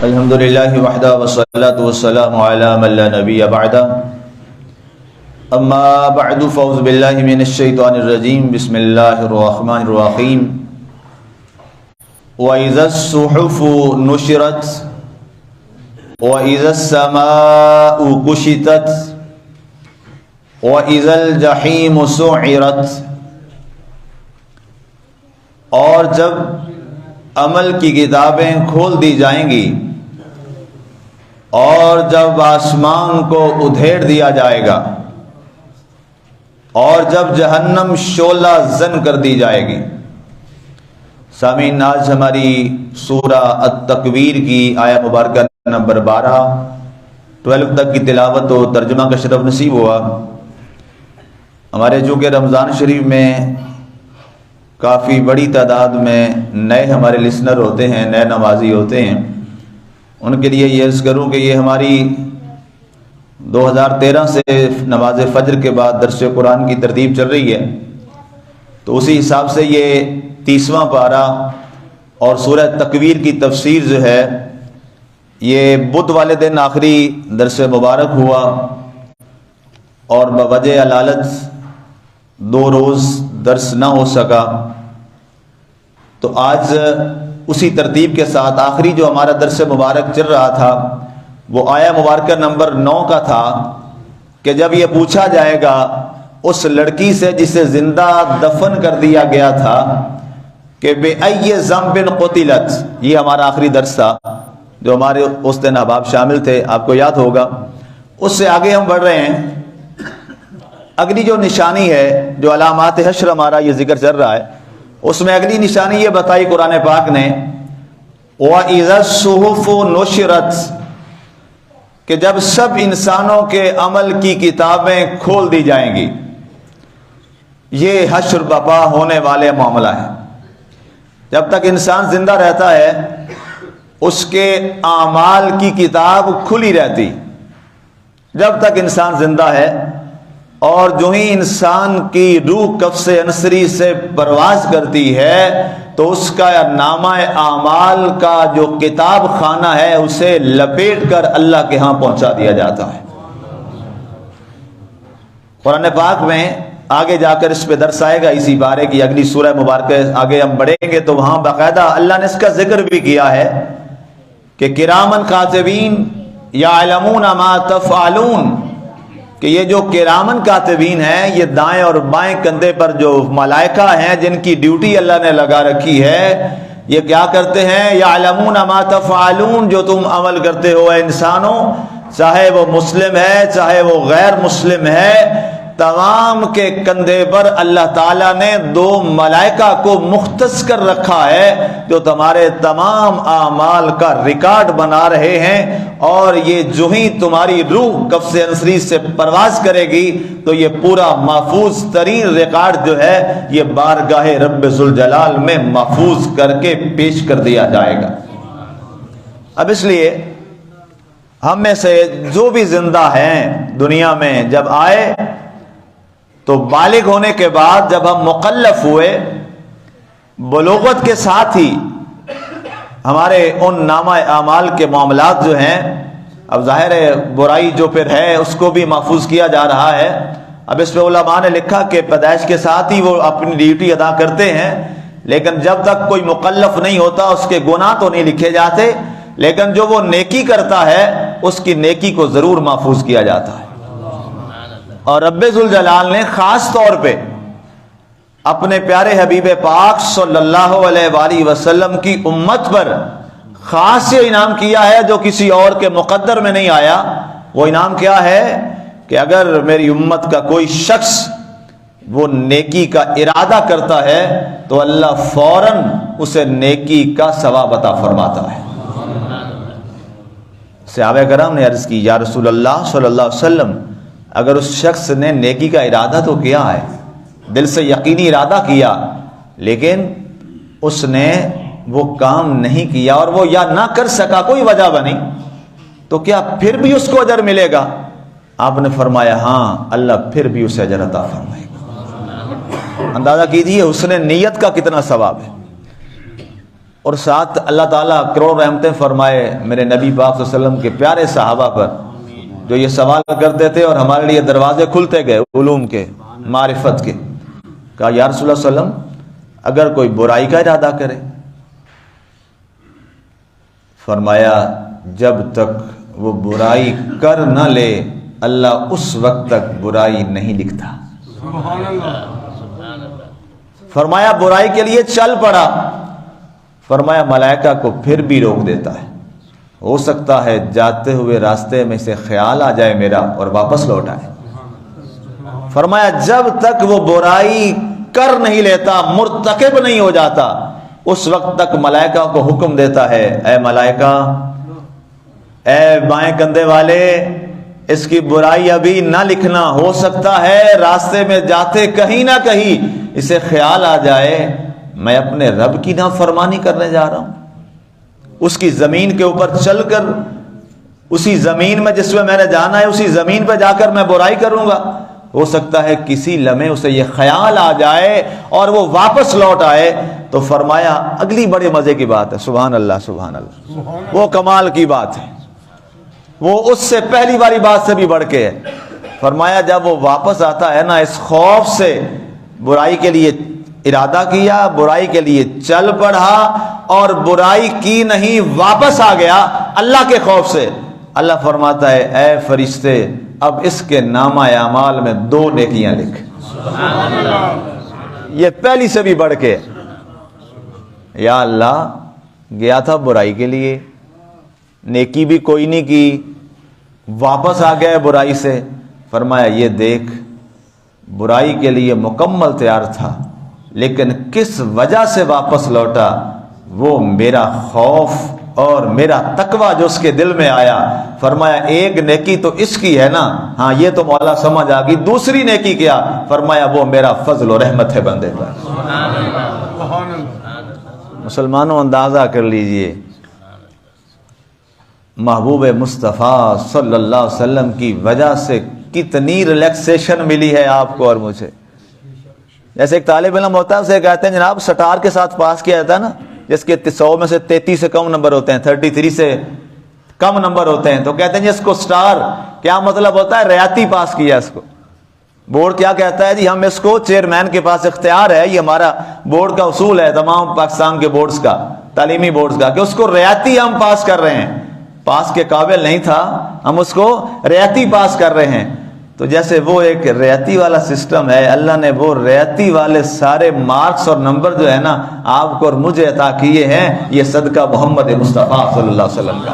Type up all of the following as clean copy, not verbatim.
الحمد للہ وحدہ والصلاة والسلام علی من لا نبی بعدہ اما بعد فاعوذ باللہ من الشیطان الرجیم بسم اللہ الرحمن الرحیم وَإِذَا الصُّحُفُ نُشِرَتْ وَإِذَا السَّمَاءُ كُشِطَتْ وَإِذَا الْجَحِيمُ سُعِّرَتْ، اور جب عمل کی کتابیں کھول دی جائیں گی اور جب آسمان کو ادھیڑ دیا جائے گا اور جب جہنم شعلہ زن کر دی جائے گی۔ سامعین، آج ہماری سورہ التکویر کی آیہ مبارکہ نمبر 12 تک کی تلاوت و ترجمہ کا شرف نصیب ہوا۔ ہمارے چونکہ رمضان شریف میں کافی بڑی تعداد میں نئے ہمارے لسنر ہوتے ہیں، نئے نمازی ہوتے ہیں، ان کے لیے یہ عرض کروں کہ یہ ہماری 2013 سے نماز فجر کے بعد درس قرآن کی ترتیب چل رہی ہے، تو اسی حساب سے یہ 30واں پارہ اور سورہ تکویر کی تفسیر جو ہے یہ بدھ والے دن آخری درس مبارک ہوا اور بوجہ علالت 2 روز درس نہ ہو سکا، تو آج اسی ترتیب کے ساتھ آخری جو ہمارا درس مبارک چل رہا تھا وہ آیہ مبارکہ نمبر 9 کا تھا کہ جب یہ پوچھا جائے گا اس لڑکی سے جسے زندہ دفن کر دیا گیا تھا کہ بِأَيِّ ذَنبٍ قُتِلَتْ، یہ ہمارا آخری درس تھا جو ہمارے اس دن احباب شامل تھے، آپ کو یاد ہوگا۔ اس سے آگے ہم بڑھ رہے ہیں۔ اگلی جو نشانی ہے، جو علامات حشر ہمارا یہ ذکر چل رہا ہے، اس میں اگلی نشانی یہ بتائی قرآن پاک نے وَإِذَا الصُّحُفُ نُشِرَتْ، کہ جب سب انسانوں کے عمل کی کتابیں کھول دی جائیں گی۔ یہ حشر بپا ہونے والے معاملہ ہے۔ جب تک انسان زندہ رہتا ہے اس کے اعمال کی کتاب کھلی رہتی، جب تک انسان زندہ ہے، اور جو ہی انسان کی روح قفس انصری سے پرواز کرتی ہے تو اس کا نامہ اعمال کا جو کتاب خانہ ہے اسے لپیٹ کر اللہ کے ہاں پہنچا دیا جاتا ہے۔ قرآن پاک میں آگے جا کر اس پہ درس آئے گا، اسی بارے کی اگلی سورہ مبارکہ آگے ہم بڑھیں گے تو وہاں باقاعدہ اللہ نے اس کا ذکر بھی کیا ہے کہ کرامن کاتبین یعلمون ما تفعلون، کہ یہ جو کرامن کاتبین ہیں یہ دائیں اور بائیں کندھے پر جو ملائکہ ہیں جن کی ڈیوٹی اللہ نے لگا رکھی ہے، یہ کیا کرتے ہیں؟ یعلمون ما تفعلون، جو تم عمل کرتے ہو اے انسانوں، چاہے وہ مسلم ہے چاہے وہ غیر مسلم ہے، تمام کے کندھے پر اللہ تعالیٰ نے 2 ملائکہ کو مختص کر رکھا ہے جو تمہارے تمام اعمال کا ریکارڈ بنا رہے ہیں، اور یہ جو ہی تمہاری روح قفس انصری سے پرواز کرے گی تو یہ پورا محفوظ ترین ریکارڈ جو ہے یہ بارگاہ رب ذوالجلال میں محفوظ کر کے پیش کر دیا جائے گا۔ اب اس لیے ہم میں سے جو بھی زندہ ہیں دنیا میں جب آئے تو بالغ ہونے کے بعد جب ہم مکلف ہوئے، بلوغت کے ساتھ ہی ہمارے ان نامہ اعمال کے معاملات جو ہیں، اب ظاہر ہے برائی جو پھر ہے اس کو بھی محفوظ کیا جا رہا ہے۔ اب اس پہ علماء نے لکھا کہ پیدائش کے ساتھ ہی وہ اپنی ڈیوٹی ادا کرتے ہیں، لیکن جب تک کوئی مکلف نہیں ہوتا اس کے گناہ تو نہیں لکھے جاتے، لیکن جو وہ نیکی کرتا ہے اس کی نیکی کو ضرور محفوظ کیا جاتا ہے۔ اور رب ذوالجلال نے خاص طور پہ اپنے پیارے حبیب پاک صلی اللہ علیہ وآلہ وسلم کی امت پر خاص یہ انعام کیا ہے جو کسی اور کے مقدر میں نہیں آیا۔ وہ انعام کیا ہے کہ اگر میری امت کا کوئی شخص وہ نیکی کا ارادہ کرتا ہے تو اللہ فوراً اسے نیکی کا ثواب عطا فرماتا ہے۔ صحابہ کرام نے عرض کی، یا رسول اللہ صلی اللہ علیہ وسلم، اگر اس شخص نے نیکی کا ارادہ تو کیا ہے، دل سے یقینی ارادہ کیا، لیکن اس نے وہ کام نہیں کیا اور وہ یا نہ کر سکا، کوئی وجہ بنی، تو کیا پھر بھی اس کو اجر ملے گا؟ آپ نے فرمایا ہاں، اللہ پھر بھی اسے اجر عطا فرمائے گا۔ اندازہ کیجئے اس نے نیت کا کتنا ثواب ہے۔ اور ساتھ اللہ تعالیٰ کروڑ رحمتیں فرمائے میرے نبی پاک صلی اللہ علیہ وسلم کے پیارے صحابہ پر، جو یہ سوال کرتے تھے اور ہمارے لیے دروازے کھلتے گئے علوم کے، معرفت کے۔ کہا یا رسول اللہ صلی اللہ علیہ وسلم اگر کوئی برائی کا ارادہ کرے، فرمایا جب تک وہ برائی کر نہ لے اللہ اس وقت تک برائی نہیں لکھتا۔ فرمایا برائی کے لیے چل پڑا، فرمایا ملائکہ کو پھر بھی روک دیتا ہے، ہو سکتا ہے جاتے ہوئے راستے میں سے خیال آ جائے میرا اور واپس لوٹ آئے۔ فرمایا جب تک وہ برائی کر نہیں لیتا، مرتکب نہیں ہو جاتا، اس وقت تک ملائکہ کو حکم دیتا ہے، اے ملائکہ، اے بائیں کندھے والے، اس کی برائی ابھی نہ لکھنا، ہو سکتا ہے راستے میں جاتے کہیں نہ کہیں اسے خیال آ جائے میں اپنے رب کی نافرمانی کرنے جا رہا ہوں، اس کی زمین کے اوپر چل کر، اسی زمین میں جس میں نے جانا ہے اسی زمین پہ جا کر میں برائی کروں گا، ہو سکتا ہے کسی لمحے اسے یہ خیال آ جائے اور وہ واپس لوٹ آئے۔ تو فرمایا اگلی بڑے مزے کی بات ہے، سبحان اللہ سبحان اللہ، وہ کمال کی بات ہے، وہ اس سے پہلی والی بات سے بھی بڑھ کے ہے۔ فرمایا جب وہ واپس آتا ہے نا، اس خوف سے برائی کے لیے ارادہ کیا، برائی کے لیے چل پڑا اور برائی کی نہیں، واپس آ گیا اللہ کے خوف سے، اللہ فرماتا ہے اے فرشتے اب اس کے نامہ اعمال میں 2 نیکیاں لکھ۔ یہ پہلی سے بھی بڑھ کے، یا اللہ گیا تھا برائی کے لیے، نیکی بھی کوئی نہیں کی، واپس آ گیا برائی سے، فرمایا یہ دیکھ برائی کے لیے مکمل تیار تھا لیکن کس وجہ سے واپس لوٹا، وہ میرا خوف اور میرا تقوی جو اس کے دل میں آیا۔ فرمایا ایک نیکی تو اس کی ہے نا، ہاں یہ تو مولا سمجھ آ گئی، دوسری نیکی کیا؟ فرمایا وہ میرا فضل و رحمت ہے بندے پر۔ مسلمانوں اندازہ کر لیجئے محبوب مصطفیٰ صلی اللہ علیہ وسلم کی وجہ سے کتنی ریلیکسیشن ملی ہے آپ کو اور مجھے۔ جیسے ایک طالب علم ہوتا ہے، اسے کہتے ہیں جناب سٹار کے ساتھ پاس کیا جاتا ہے نا، جس کے 100 میں سے 33 سے کم نمبر ہوتے ہیں، 33 سے کم نمبر ہوتے ہیں، تو کہتے ہیں جی اس کو سٹار، کیا مطلب ہوتا ہے؟ ریاتی پاس کیا اس کو۔ بورڈ کیا کہتا ہے؟ جی ہم اس کو، چیئرمین کے پاس اختیار ہے، یہ ہمارا بورڈ کا اصول ہے تمام پاکستان کے بورڈز کا، تعلیمی بورڈز کا، کہ اس کو ریاتی ہم پاس کر رہے ہیں، پاس کے قابل نہیں تھا ہم اس کو ریاتی پاس کر رہے ہیں۔ تو جیسے وہ ایک ریاتی والا سسٹم ہے، اللہ نے وہ ریاتی والے سارے مارکس اور نمبر جو ہے نا آپ کو اور مجھے عطا کیے ہیں، یہ صدقہ محمد مصطفیٰ صلی اللہ علیہ وسلم کا۔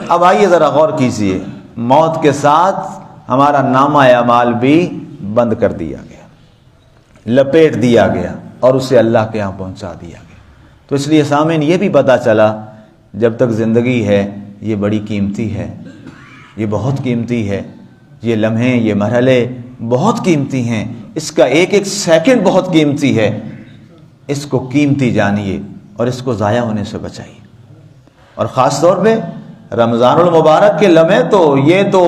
اب آئیے ذرا غور کیجیے، موت کے ساتھ ہمارا نامہ اعمال بھی بند کر دیا گیا، لپیٹ دیا گیا اور اسے اللہ کے یہاں پہنچا دیا گیا۔ تو اس لیے سامعین یہ بھی پتہ چلا جب تک زندگی ہے یہ بڑی قیمتی ہے، یہ بہت قیمتی ہے، یہ لمحے، یہ مرحلے بہت قیمتی ہیں، اس کا ایک ایک سیکنڈ بہت قیمتی ہے، اس کو قیمتی جانیے اور اس کو ضائع ہونے سے بچائیے۔ اور خاص طور پہ رمضان المبارک کے لمحے تو یہ تو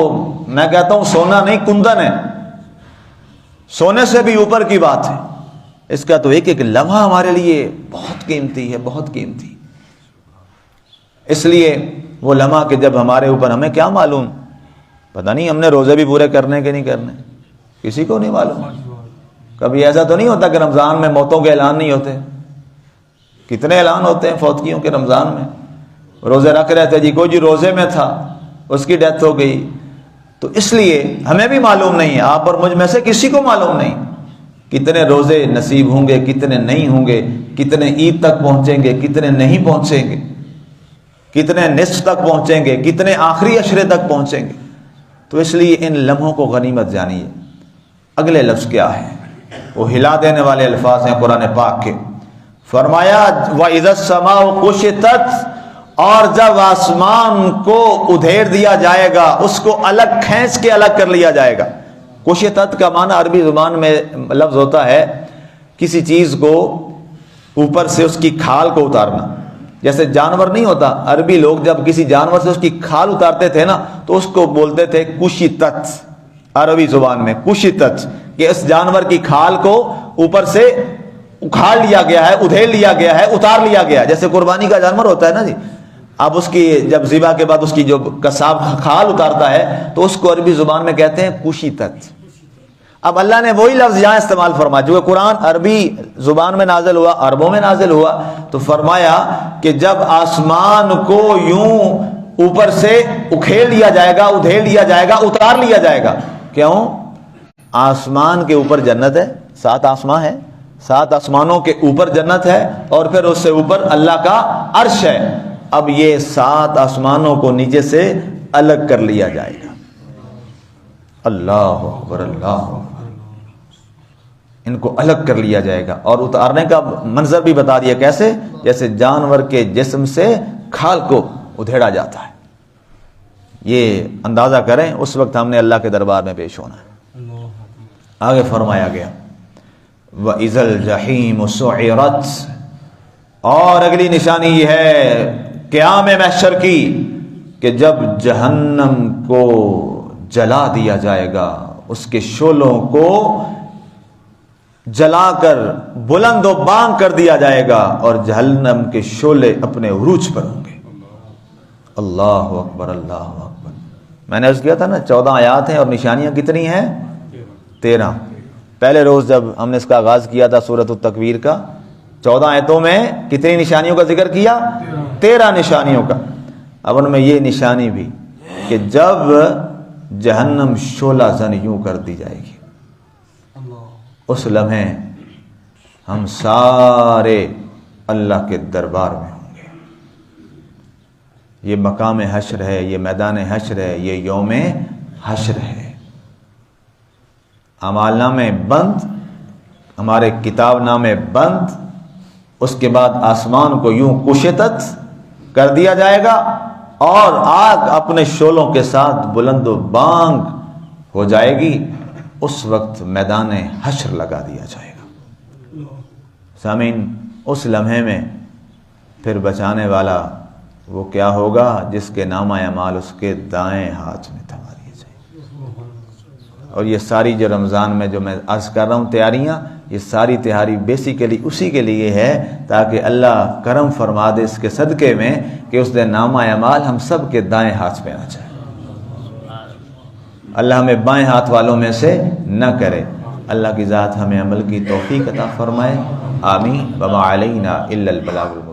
میں کہتا ہوں سونا نہیں کندن ہے، سونے سے بھی اوپر کی بات ہے، اس کا تو ایک ایک لمحہ ہمارے لیے بہت قیمتی ہے، بہت قیمتی۔ اس لیے وہ لمحہ کہ جب ہمارے اوپر، ہمیں کیا معلوم، پتہ نہیں ہم نے روزے بھی پورے کرنے کہ نہیں کرنے، کسی کو نہیں معلوم۔ کبھی ایسا تو نہیں ہوتا کہ رمضان میں موتوں کے اعلان نہیں ہوتے، کتنے اعلان ہوتے ہیں فوتگیوں کے رمضان میں، روزے رکھ رہے تھے جی کوئی جی روزے میں تھا اس کی ڈیتھ ہو گئی۔ تو اس لیے ہمیں بھی معلوم نہیں ہے، آپ اور مجھ میں سے کسی کو معلوم نہیں کتنے روزے نصیب ہوں گے، کتنے نہیں ہوں گے، کتنے عید تک پہنچیں گے، کتنے نہیں پہنچیں گے، کتنے نصف تک پہنچیں گے، کتنے آخری عشرے تک پہنچیں گے۔ تو اس لیے ان لمحوں کو غنیمت جانیے۔ اگلے لفظ کیا ہے؟ وہ ہلا دینے والے الفاظ ہیں قرآن پاک کے۔ فرمایا وَإِذَا السَّمَاءُ كُشِطَتْ، اور جب آسمان کو ادھیڑ دیا جائے گا، اس کو الگ کھینچ کے الگ کر لیا جائے گا۔ کشطت کا معنی عربی زبان میں لفظ ہوتا ہے کسی چیز کو اوپر سے اس کی کھال کو اتارنا، جیسے جانور نہیں ہوتا، عربی لوگ جب کسی جانور سے اس کی کھال اتارتے تھے نا تو اس کو بولتے تھے کشطت، عربی زبان میں کشطت، کہ اس جانور کی کھال کو اوپر سے اکھاڑ لیا گیا ہے، ادھیڑ لیا گیا ہے، اتار لیا گیا ہے. جیسے قربانی کا جانور ہوتا ہے نا جی، اب اس کی جب ذبح کے بعد اس کی جو قصاب کھال اتارتا ہے تو اس کو عربی زبان میں کہتے ہیں کشیتت. اب اللہ نے وہی لفظ یہاں استعمال فرمایا جو قرآن عربی زبان میں نازل ہوا، عربوں میں نازل ہوا، تو فرمایا کہ جب آسمان کو یوں اوپر سے اکھیڑ لیا جائے گا، ادھیڑ لیا جائے گا، اتار لیا جائے گا. کیوں؟ آسمان کے اوپر جنت ہے، 7 آسمان ہے، 7 آسمانوں کے اوپر جنت ہے، اور پھر اس سے اوپر اللہ کا عرش ہے. اب یہ 7 آسمانوں کو نیچے سے الگ کر لیا جائے گا. اللہ اکبر، اللہ اکبر. ان کو الگ کر لیا جائے گا، اور اتارنے کا منظر بھی بتا دیا کیسے، جیسے جانور کے جسم سے کھال کو ادھیڑا جاتا ہے. یہ اندازہ کریں اس وقت ہم نے اللہ کے دربار میں پیش ہونا ہے. آگے فرمایا گیا وَإِذَا الْجَحِيمُ سُعِرَتْ، اور اگلی نشانی یہ ہے قیام محشر کی کہ جب جہنم کو جلا دیا جائے گا، اس کے شعلوں کو جلا کر بلند و بانگ کر دیا جائے گا، اور جہنم کے شعلے اپنے عروج پر ہوں گے. اللہ اکبر، اللہ اکبر. میں نے عرض کیا تھا نا 14 آیات ہیں اور نشانیاں کتنی ہیں؟ 13. پہلے روز جب ہم نے اس کا آغاز کیا تھا سورۃ التکویر کا، 14 آیتوں میں کتنی نشانیوں کا ذکر کیا؟ 13 نشانیوں کا. اب ان میں یہ نشانی بھی کہ جب جہنم شعلہ زن یوں کر دی جائے گی، اس لمحے ہم سارے اللہ کے دربار میں ہوں گے. یہ مقام حشر ہے، یہ میدان حشر ہے، یہ یوم حشر ہے. اعمال نامے بند، ہمارے کتاب نامے بند. اس کے بعد آسمان کو یوں کشتت کر دیا جائے گا، اور آگ اپنے شعلوں کے ساتھ بلند و بانگ ہو جائے گی. اس وقت میدان حشر لگا دیا جائے گا. سامعین، اس لمحے میں پھر بچانے والا وہ کیا ہوگا جس کے نامہ اعمال اس کے دائیں ہاتھ میں تھما دیے جائیں. اور یہ ساری جو رمضان میں جو میں عرض کر رہا ہوں تیاریاں، یہ ساری تیاری بیسیکلی اسی کے لیے ہے تاکہ اللہ کرم فرما دے اس کے صدقے میں کہ اس دن نامہ اعمال ہم سب کے دائیں ہاتھ پہ آ جائے. اللہ ہمیں بائیں ہاتھ والوں میں سے نہ کرے. اللہ کی ذات ہمیں عمل کی توفیق عطا فرمائے. آمین. وما علینا الا البلاغ المبین.